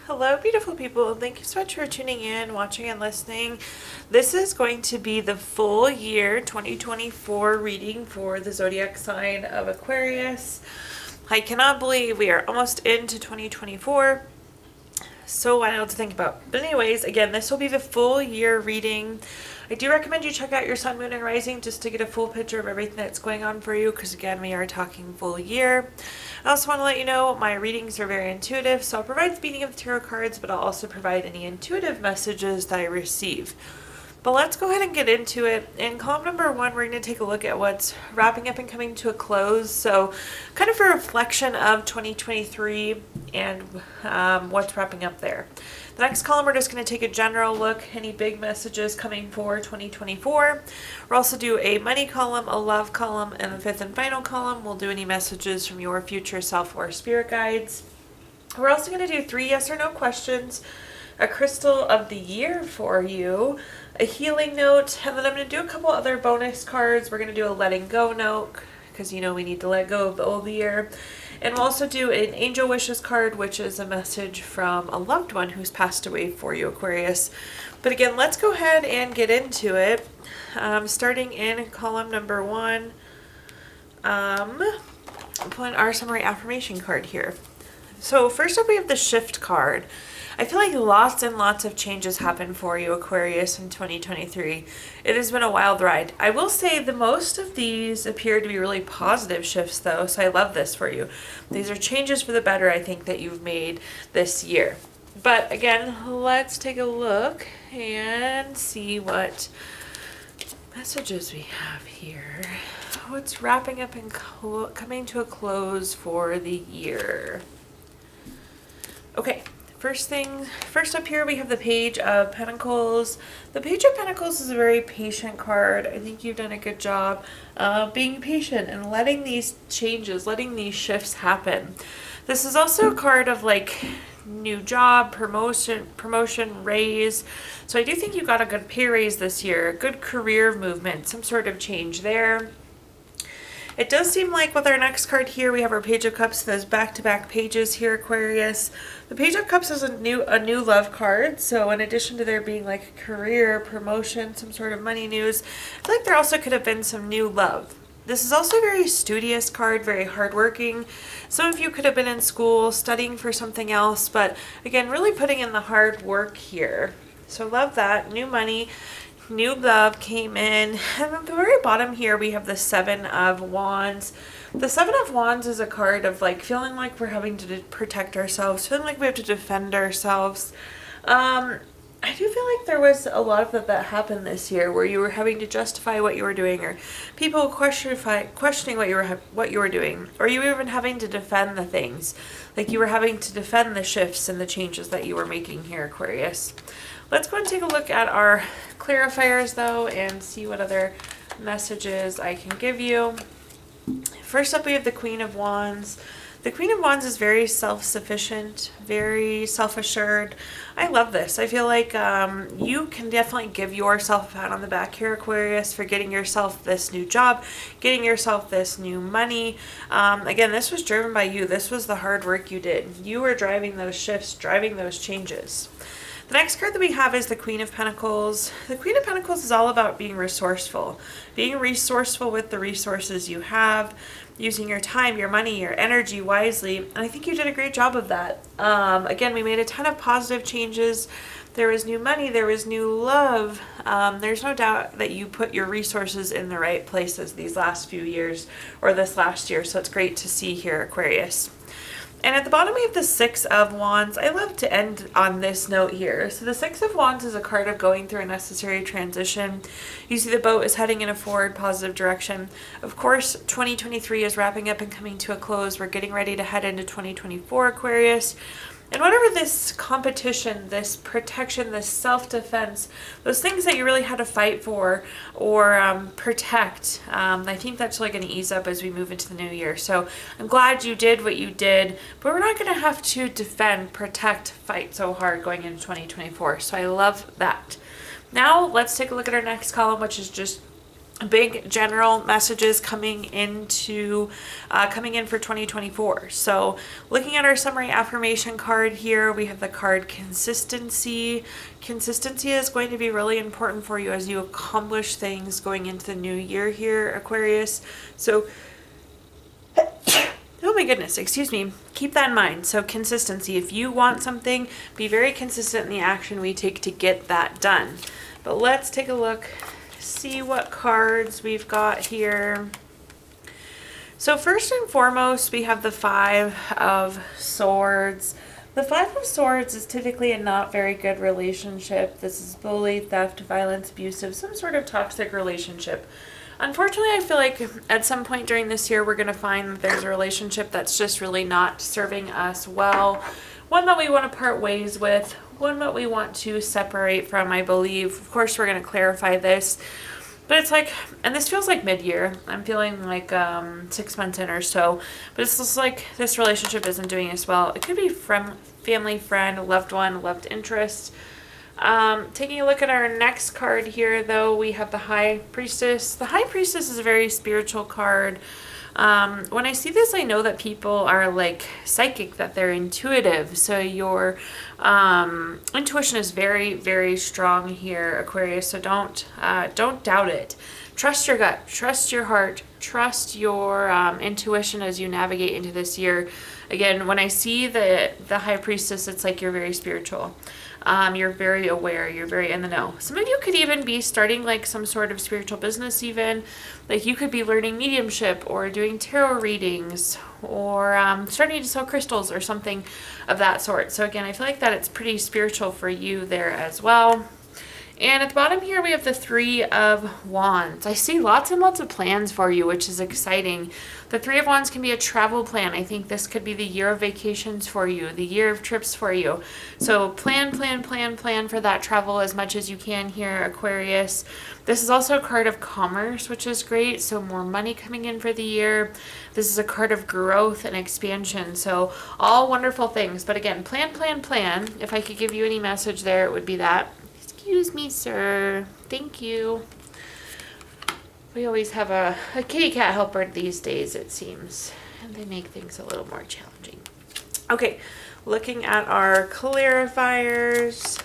Hello, beautiful people. Thank you so much for tuning in, watching, and listening. This is going to be the full year 2024 reading for the zodiac sign of Aquarius. I cannot believe we are almost into 2024. So wild to think about. But anyways, again, this will be the full year reading. I do recommend you check out your sun, moon, and rising just to get a full picture of everything that's going on for you, because again, we are talking full year. I also want to let you know my readings are very intuitive, so I'll provide the meaning of the tarot cards, but I'll also provide any intuitive messages that I receive. But let's go ahead and get into it. In column number 1, we're going to take a look at what's wrapping up and coming to a close. So kind of a reflection of 2023 and what's wrapping up there. The next column, we're just going to take a general look, any big messages coming for 2024. We'll also do a money column, a love column, and a fifth and final column. We'll do any messages from your future self or spirit guides. We're also going to do 3 yes or no questions, a crystal of the year for you, a healing note, and then I'm going to do a couple other bonus cards. We're going to do a letting go note, because you know we need to let go of the old year. And we'll also do an angel wishes card, which is a message from a loved one who's passed away for you, Aquarius. But again, let's go ahead and get into it. Starting in column number 1, I'm pulling our summary affirmation card here. So first up, we have the shift card. I feel like lots and lots of changes happen for you, Aquarius, in 2023. It has been a wild ride. I will say the most of these appear to be really positive shifts, though, so I love this for you. These are changes for the better, I think, that you've made this year. But again, let's take a look and see what messages we have here. What's wrapping up and coming to a close for the year? Okay. First up here, we have the Page of Pentacles. The Page of Pentacles is a very patient card. I think you've done a good job being patient and letting these changes, letting these shifts happen. This is also a card of like new job, promotion, raise. So I do think you got a good pay raise this year, a good career movement, some sort of change there. It does seem like with our next card here, we have our Page of Cups. There's back-to-back pages here, Aquarius. The Page of Cups is a new love card. So in addition to there being like a career, promotion, some sort of money news, I feel like there also could have been some new love. This is also a very studious card, very hardworking. Some of you could have been in school studying for something else, but again, really putting in the hard work here. So love that. New money. New love came in, and at the very bottom here we have the 7 of Wands. The 7 of Wands is a card of like feeling like we're having to protect ourselves, feeling like we have to defend ourselves. I do feel like there was a lot of that happened this year, where you were having to justify what you were doing, or people questioning what you were doing, or you were even having to defend the things, like you were having to defend the shifts and the changes that you were making here, Aquarius. Let's go and take a look at our clarifiers, though, and see what other messages I can give you. First up, we have the Queen of Wands. The Queen of Wands is very self-sufficient, very self-assured. I love this. I feel like you can definitely give yourself a pat on the back here, Aquarius, for getting yourself this new job, getting yourself this new money. Again, this was driven by you. This was the hard work you did. You were driving those shifts, driving those changes. The next card that we have is the Queen of Pentacles. The Queen of Pentacles is all about being resourceful with the resources you have, using your time, your money, your energy wisely. And I think you did a great job of that. Again, we made a ton of positive changes. There was new money, there was new love. There's no doubt that you put your resources in the right places these last few years, or this last year. So it's great to see here, Aquarius. And at the bottom we have the 6 of Wands. I love to end on this note here. So the 6 of Wands is a card of going through a necessary transition. You see the boat is heading in a forward positive direction. Of course, 2023 is wrapping up and coming to a close. We're getting ready to head into 2024, Aquarius. And whatever this competition, this protection, this self-defense, those things that you really had to fight for or protect, I think that's really going to ease up as we move into the new year. So I'm glad you did what you did, but we're not going to have to defend, protect, fight so hard going into 2024. So I love that. Now let's take a look at our next column, which is just big general messages coming in for 2024. So looking at our summary affirmation card here, we have the card consistency. Consistency is going to be really important for you as you accomplish things going into the new year here, Aquarius. So oh my goodness, excuse me. Keep that in mind. So consistency. If you want something, be very consistent in the action we take to get that done. But let's take a look, see what cards we've got here. So first and foremost, we have the Five of Swords. The Five of Swords is typically a not very good relationship. This is bully, theft, violence, abusive, some sort of toxic relationship. Unfortunately, I feel like at some point during this year, we're going to find that there's a relationship that's just really not serving us well. One that we want to part ways with, one that we want to separate from, I believe. Of course, we're going to clarify this. But it's like, and this feels like mid-year. I'm feeling like 6 months in or so. But it's just like this relationship isn't doing as well. It could be from family, friend, loved one, loved interest. Taking a look at our next card here, though, we have the High Priestess. The High Priestess is a very spiritual card. When I see this, I know that people are like psychic, that they're intuitive. So your intuition is very, very strong here, Aquarius. So don't doubt it. Trust your gut, trust your heart, trust your intuition as you navigate into this year. Again, when I see the High Priestess, it's like you're very spiritual. You're very aware, you're very in the know. Some of you could even be starting like some sort of spiritual business even. Like you could be learning mediumship or doing tarot readings or starting to sell crystals or something of that sort. So again, I feel like that it's pretty spiritual for you there as well. And at the bottom here, we have the Three of Wands. I see lots and lots of plans for you, which is exciting. The Three of Wands can be a travel plan. I think this could be the year of vacations for you, the year of trips for you. So plan for that travel as much as you can here, Aquarius. This is also a card of commerce, which is great. So more money coming in for the year. This is a card of growth and expansion. So all wonderful things. But again, plan. If I could give you any message there, it would be that. Excuse me, sir. Thank you. We always have a kitty cat helper these days, it seems. And they make things a little more challenging. Okay, looking at our clarifiers.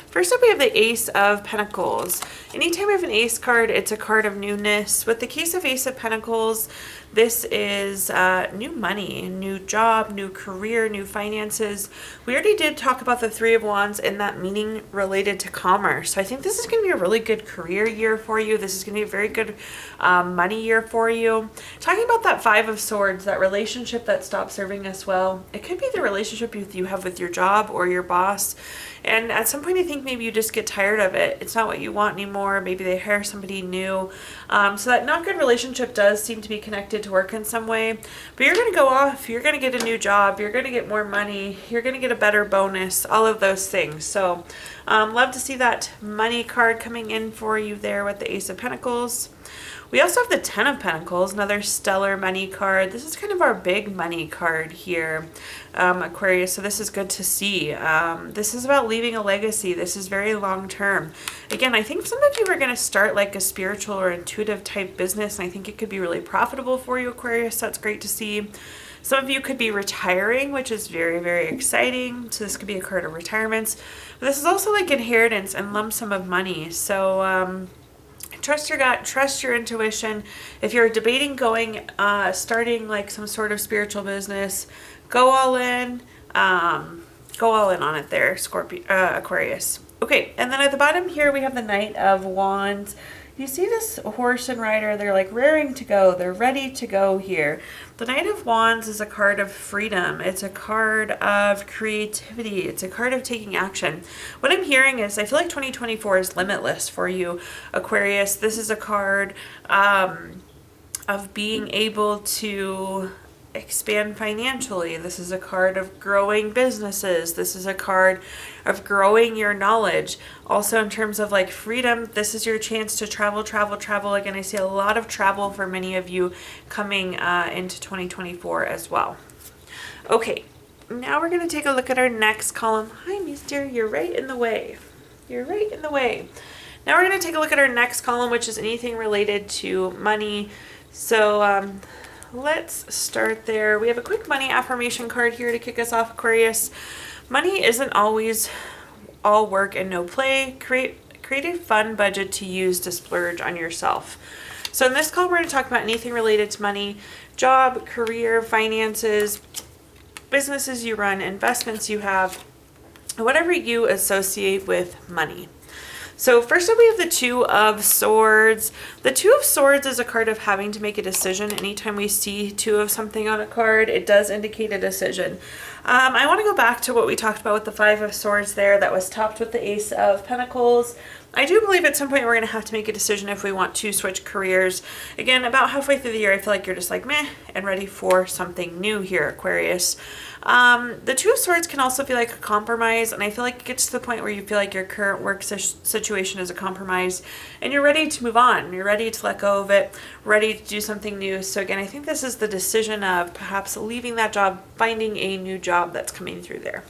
First up, we have the Ace of Pentacles. Anytime we have an Ace card, it's a card of newness. With the case of Ace of Pentacles, this is new money, new job, new career, new finances. We already did talk about the Three of Wands and that meaning related to commerce. So I think this is going to be a really good career year for you. This is going to be a very good money year for you. Talking about that Five of Swords, that relationship that stopped serving us well. It could be the relationship you have with your job or your boss. And at some point, I think maybe you just get tired of it. It's not what you want anymore. Maybe they hire somebody new. So that not good relationship does seem to be connected to work in some way. But you're going to go off. You're going to get a new job. You're going to get more money. You're going to get a better bonus. All of those things. So love to see that money card coming in for you there with the Ace of Pentacles. We also have the Ten of Pentacles, another stellar money card. This is kind of our big money card here, Aquarius, so this is good to see. This is about leaving a legacy. This is very long term. Again, I think some of you are going to start like a spiritual or intuitive type business, and I think it could be really profitable for you, Aquarius. That's great to see. Some of you could be retiring, which is very, very exciting. So this could be a card of retirements. But this is also like inheritance and lump sum of money. So trust your gut, trust your intuition. If you're debating starting like some sort of spiritual business, go all in on it there, Aquarius. Okay, and then at the bottom here, we have the Knight of Wands. You see this horse and rider, they're like raring to go. They're ready to go here. The Knight of Wands is a card of freedom. It's a card of creativity. It's a card of taking action. What I'm hearing is I feel like 2024 is limitless for you, Aquarius. This is a card of being able to expand financially. This is a card of growing businesses. This is a card of growing your knowledge. Also in terms of like freedom, this is your chance to travel. Again, I see a lot of travel for many of you coming into 2024 as well. Okay, now we're going to take a look at our next column. Hi, mister, you're right in the way. You're right in the way. Now we're going to take a look at our next column, which is anything related to money. So let's start there. We have a quick money affirmation card here to kick us off, Aquarius. Money isn't always all work and no play. Create a fun budget to use to splurge on yourself. So in this column, we're going to talk about anything related to money, job, career, finances, businesses you run, investments you have, whatever you associate with money. So first up, we have the Two of Swords. The Two of Swords is a card of having to make a decision. Anytime we see two of something on a card, it does indicate a decision. I want to go back to what we talked about with the Five of Swords there that was topped with the Ace of Pentacles. I do believe at some point we're going to have to make a decision if we want to switch careers. Again, about halfway through the year, I feel like you're just like meh and ready for something new here, Aquarius. The Two of Swords can also feel like a compromise, and I feel like it gets to the point where you feel like your current work situation is a compromise and you're ready to move on. You're ready to let go of it, ready to do something new. So again, I think this is the decision of perhaps leaving that job, finding a new job that's coming through there.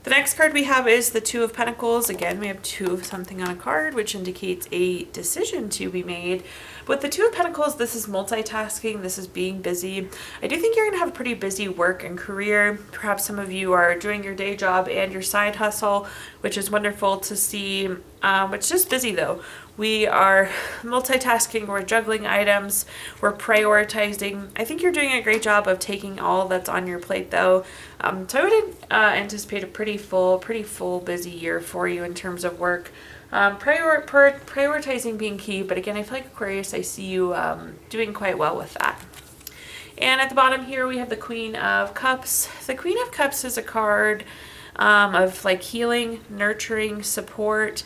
The next card we have is the Two of Pentacles. Again, we have two of something on a card, which indicates a decision to be made. With the Two of Pentacles, this is multitasking. This is being busy. I do think you're going to have a pretty busy work and career. Perhaps some of you are doing your day job and your side hustle, which is wonderful to see. It's just busy though. We are multitasking, we're juggling items, we're prioritizing. I think you're doing a great job of taking all that's on your plate though. So I would anticipate a pretty full busy year for you in terms of work. Prioritizing being key, but again, I feel like Aquarius, I see you doing quite well with that. And at the bottom here, we have the Queen of Cups. The Queen of Cups is a card of like healing, nurturing, support.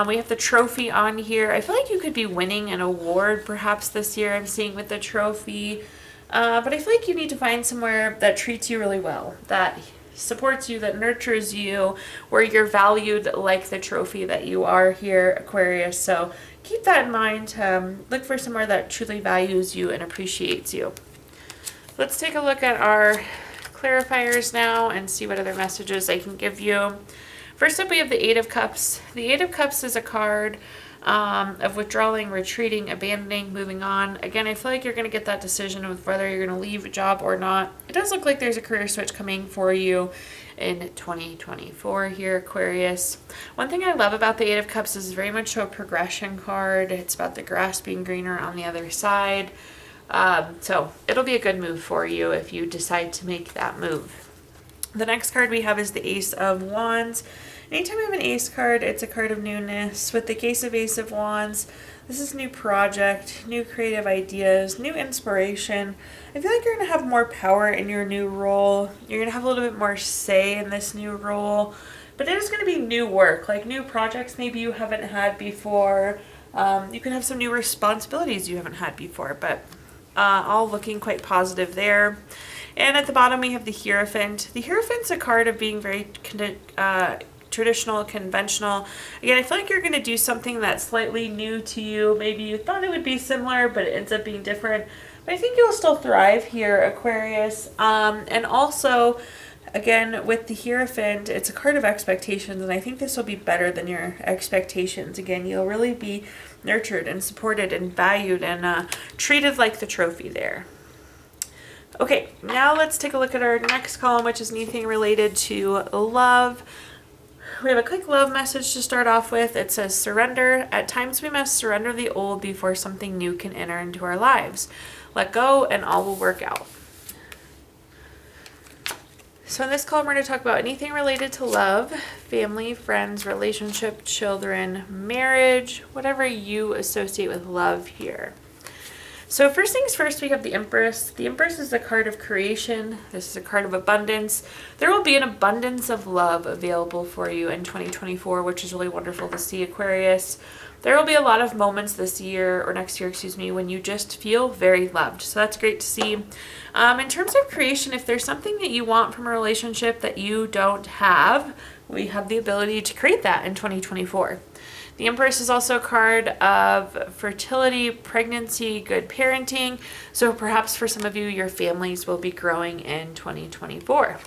We have the trophy on here. I feel like you could be winning an award perhaps this year, I'm seeing with the trophy. But I feel like you need to find somewhere that treats you really well, that supports you, that nurtures you, where you're valued like the trophy that you are here, Aquarius. So keep that in mind. Look for somewhere that truly values you and appreciates you. Let's take a look at our clarifiers now and see what other messages I can give you. First up, we have the Eight of Cups. The Eight of Cups is a card of withdrawing, retreating, abandoning, moving on. Again, I feel like you're going to get that decision of whether you're going to leave a job or not. It does look like there's a career switch coming for you in 2024 here, Aquarius. One thing I love about the Eight of Cups is very much so a progression card. It's about the grass being greener on the other side. So it'll be a good move for you if you decide to make that move. The next card we have is the Ace of Wands. Anytime we have an ace card, it's a card of newness. With the case of Ace of Wands, this is new project, new creative ideas, new inspiration. I feel like you're going to have more power in your new role. You're going to have a little bit more say in this new role. But it is going to be new work, like new projects maybe you haven't had before. You can have some new responsibilities you haven't had before, but all looking quite positive there. And at the bottom, we have the Hierophant. The Hierophant's a card of being very traditional, conventional. Again, I feel like you're going to do something that's slightly new to you. Maybe you thought it would be similar, but it ends up being different. But I think you'll still thrive here, Aquarius. And also, again, with the Hierophant, it's a card of expectations, and I think this will be better than your expectations. Again, you'll really be nurtured and supported and valued and treated like the trophy there. Okay, now let's take a look at our next column, which is anything related to love. We have a quick love message to start off with. It says, surrender. At times we must surrender the old before something new can enter into our lives. Let go and all will work out. So in this column, we're going to talk about anything related to love, family, friends, relationship, children, marriage, whatever you associate with love here. So first things first, we have the Empress. The Empress is a card of creation. This is a card of abundance. There will be an abundance of love available for you in 2024, which is really wonderful to see, Aquarius. There will be a lot of moments this year, or next year, excuse me, when you just feel very loved. So that's great to see. In terms of creation, if there's something that you want from a relationship that you don't have, we have the ability to create that in 2024. The Empress is also a card of fertility, pregnancy, good parenting. So perhaps for some of you, your families will be growing in 2024.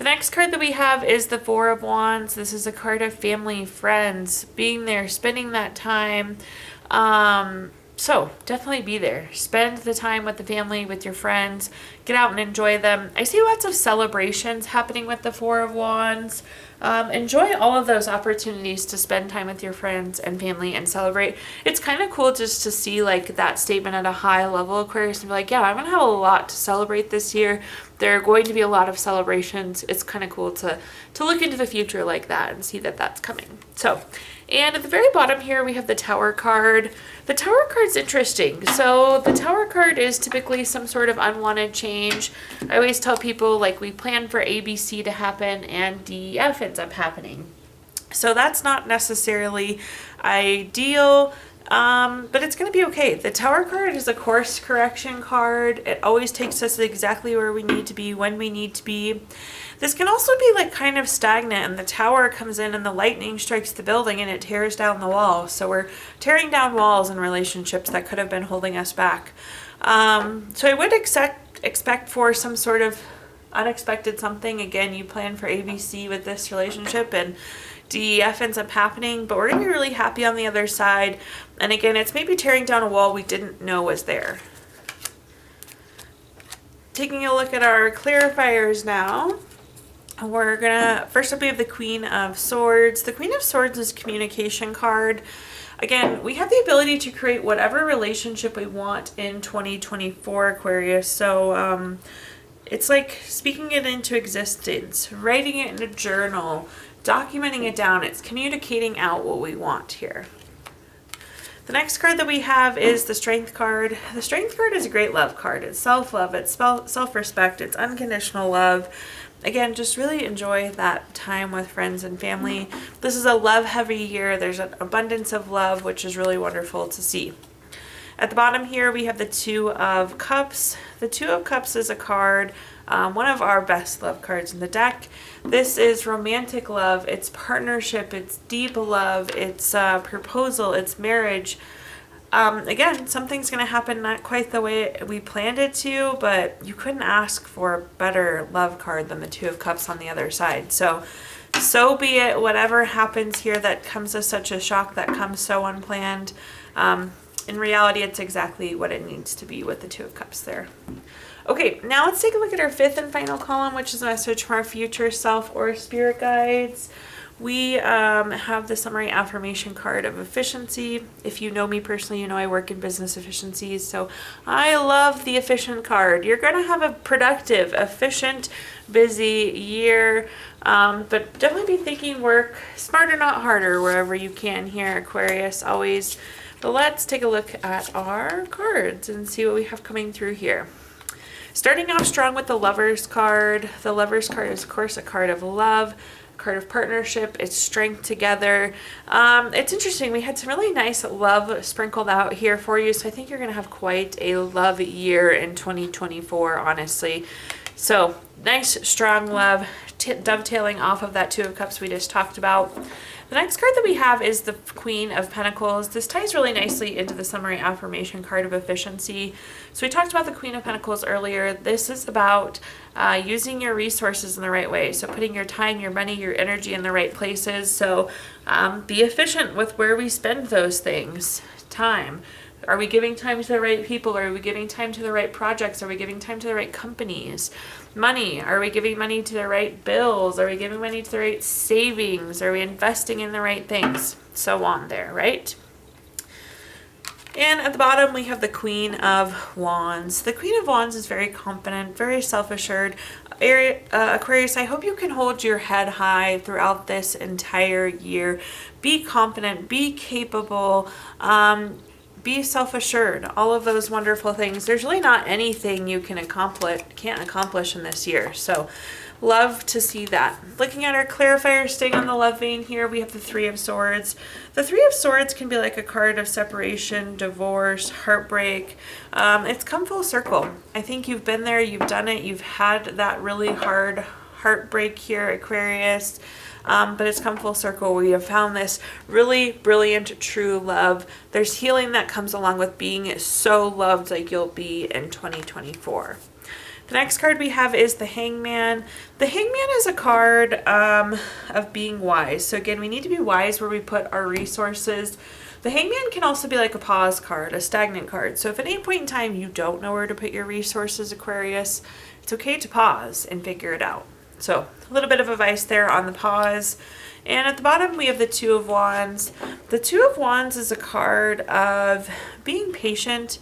The next card that we have is the Four of Wands. This is a card of family, friends, being there, spending that time. So definitely be there. Spend the time with the family, with your friends. Get out and enjoy them. I see lots of celebrations happening with the Four of Wands. Enjoy all of those opportunities to spend time with your friends and family and celebrate. It's kind of cool just to see like that statement at a high level, Aquarius, and be like, yeah, I'm going to have a lot to celebrate this year. There are going to be a lot of celebrations. It's kind of cool to look into the future like that and see that that's coming. So, and at the very bottom here, we have the Tower card. The Tower card's interesting. So the Tower card is typically some sort of unwanted change. I always tell people, like, we plan for ABC to happen and DEF ends up happening. So that's not necessarily ideal, but it's going to be okay. The Tower card is a course correction card. It always takes us exactly where we need to be, when we need to be. This can also be like kind of stagnant, and the tower comes in and the lightning strikes the building and it tears down the wall. So we're tearing down walls in relationships that could have been holding us back. So I would expect for some sort of unexpected something. Again, you plan for ABC with this relationship and DEF ends up happening, but we're going to be really happy on the other side. And again, it's maybe tearing down a wall we didn't know was there. Taking a look at our clarifiers now. We're gonna, first up we have the Queen of Swords. The Queen of Swords is a communication card. Again, we have the ability to create whatever relationship we want in 2024, Aquarius. So it's like speaking it into existence, writing it in a journal, documenting it down. It's communicating out what we want here. The next card that we have is the Strength card. The Strength card is a great love card. It's self-love, it's self-respect, it's unconditional love. Again, just really enjoy that time with friends and family. This is a love-heavy year. There's an abundance of love, which is really wonderful to see. At the bottom here, we have the Two of Cups. The Two of Cups is a card, one of our best love cards in the deck. This is romantic love. It's partnership. It's deep love. It's proposal. It's marriage. Again, something's going to happen not quite the way we planned it to, but you couldn't ask for a better love card than the Two of Cups on the other side. So be it. Whatever happens here that comes as such a shock, that comes so unplanned, in reality, it's exactly what it needs to be with the Two of Cups there. Okay, now let's take a look at our fifth and final column, which is a message from our future self or spirit guides. We have the summary affirmation card of efficiency. If you know me personally, you know I work in business efficiencies, so I love the efficient card. You're going to have a productive, efficient, busy year, but definitely be thinking work smarter, not harder, wherever you can here, Aquarius, always. But let's take a look at our cards and see what we have coming through here. Starting off strong with the Lovers card. The Lovers card is, of course, a card of love, card of partnership. It's strength together. It's interesting. We had some really nice love sprinkled out here for you. So I think you're going to have quite a love year in 2024, honestly. So nice, strong love, dovetailing off of that Two of Cups we just talked about. The next card that we have is the Queen of Pentacles. This ties really nicely into the summary affirmation card of efficiency. So we talked about the Queen of Pentacles earlier. This is about using your resources in the right way. So putting your time, your money, your energy in the right places. So be efficient with where we spend those things. Time. Are we giving time to the right people? Are we giving time to the right projects? Are we giving time to the right companies? Money. Are we giving money to the right bills? Are we giving money to the right savings? Are we investing in the right things? So on there, right? And at the bottom, we have the Queen of Wands. The Queen of Wands is very confident, very self-assured. Aquarius, I hope you can hold your head high throughout this entire year. Be confident, be capable, be self-assured, all of those wonderful things. There's really not anything you can't accomplish in this year. So love to see that. Looking at our clarifier, staying on the love vein here, we have the Three of Swords. The Three of Swords can be like a card of separation, divorce, heartbreak. It's come full circle. I think you've been there, you've done it, you've had that really hard heartbreak here, Aquarius. But it's come full circle. We have found this really brilliant, true love. There's healing that comes along with being so loved like you'll be in 2024. The next card we have is the Hangman. The Hangman is a card of being wise. So again, we need to be wise where we put our resources. The Hangman can also be like a pause card, a stagnant card. So if at any point in time you don't know where to put your resources, Aquarius, it's okay to pause and figure it out. So a little bit of advice there on the pause. And at the bottom we have the Two of Wands. The Two of Wands is a card of being patient.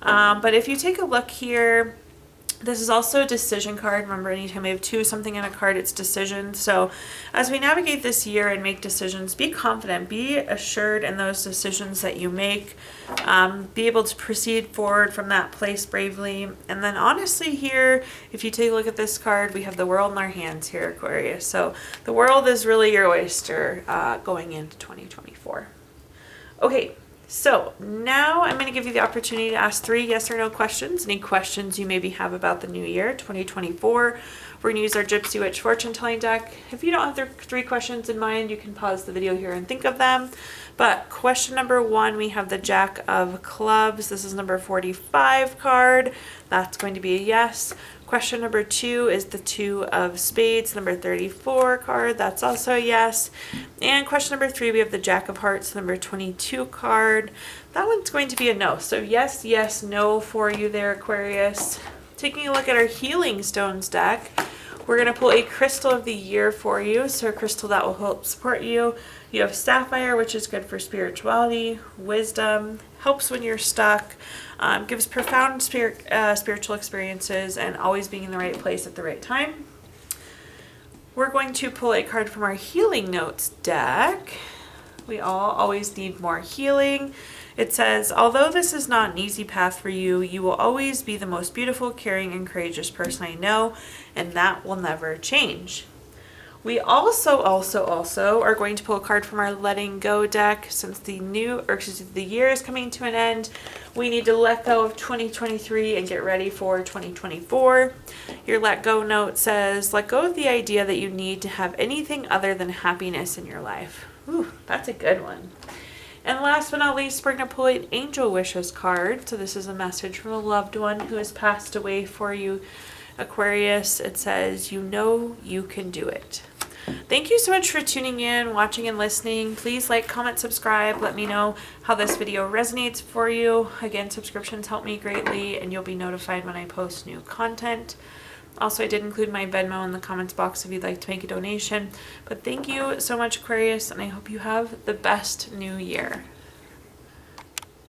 But if you take a look here, this is also a decision card. Remember, anytime we have two something in a card, it's decision. So as we navigate this year and make decisions, be confident, be assured in those decisions that you make. Be able to proceed forward from that place bravely. And then honestly here, if you take a look at this card, we have the world in our hands here, Aquarius. So the world is really your oyster going into 2024. Okay. So now I'm going to give you the opportunity to ask 3 yes or no questions. Any questions you maybe have about the new year, 2024. We're going to use our Gypsy Witch fortune telling deck. If you don't have the 3 questions in mind, you can pause the video here and think of them. But question number 1, we have the Jack of Clubs. This is number 45 card. That's going to be a yes. Question number 2 is the Two of Spades, number 34 card. That's also a yes. And question number 3, we have the Jack of Hearts, number 22 card. That one's going to be a no. So yes, yes, no for you there, Aquarius. Taking a look at our Healing Stones deck, we're going to pull a Crystal of the Year for you. So a crystal that will help support you. You have Sapphire, which is good for spirituality, wisdom, helps when you're stuck, gives profound spiritual experiences, and always being in the right place at the right time. We're going to pull a card from our Healing Notes deck. We all always need more healing. It says, although this is not an easy path for you, you will always be the most beautiful, caring, and courageous person I know, and that will never change. We also are going to pull a card from our Letting Go deck. Since the year is coming to an end, we need to let go of 2023 and get ready for 2024. Your Let Go note says, let go of the idea that you need to have anything other than happiness in your life. Ooh, that's a good one. And last but not least, we're going to pull an Angel Wishes card. So this is a message from a loved one who has passed away for you, Aquarius. It says, you know you can do it. Thank you so much for tuning in, watching, and listening. Please like, comment, subscribe. Let me know how this video resonates for you. Again, subscriptions help me greatly, and you'll be notified when I post new content. Also, I did include my Venmo in the comments box if you'd like to make a donation. But thank you so much, Aquarius, and I hope you have the best new year.